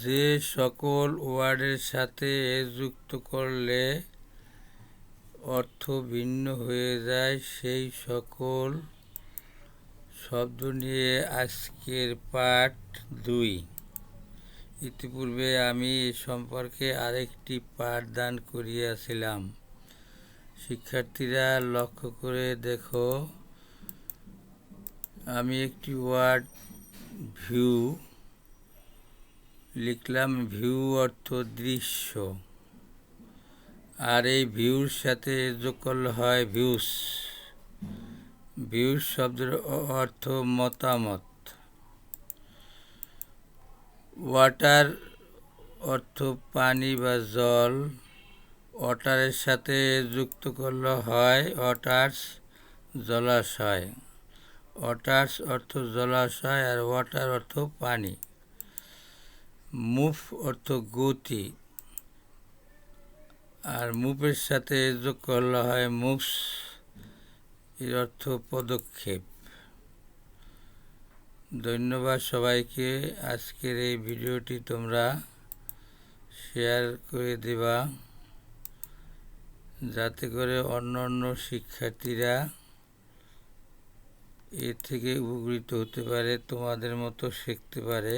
যে সকল ওয়ার্ডের সাথে যুক্ত করলে অর্থ ভিন্ন হয়ে যায় সেই সকল শব্দ নিয়ে আজকের পাঠ 2। ইতিপূর্বে আমি এ সম্পর্কে আরেকটি পাঠদান করিয়াছিলাম। শিক্ষার্থীরা লক্ষ্য করে দেখো, আমি একটি ওয়ার্ড ভিউ লিখলাম। ভিউ অর্থ দৃশ্য, আর এই ভিউর সাথে যোগ করলে হয় ভিউস। ভিউস শব্দের অর্থ মতামত। ওয়াটার অর্থ পানি বা জল। ওয়াটারের সাথে যুক্ত করলে হয় ওয়াটার্স, জলাশয়। ওয়াটার্স অর্থ জলাশয়, আর ওয়াটার অর্থ পানি। মুভ অর্থ গতি, আর মুভের সাথে যোগ করলে হয় মুভস, এর অর্থ পদক্ষেপ। ধন্যবাদ সবাইকে। আজকের এই ভিডিওটি তোমরা শেয়ার করে দেবা, যাতে করে অন্য শিক্ষার্থীরা এর থেকে উপকৃত হতে পারে, তোমাদের মতো শিখতে পারে।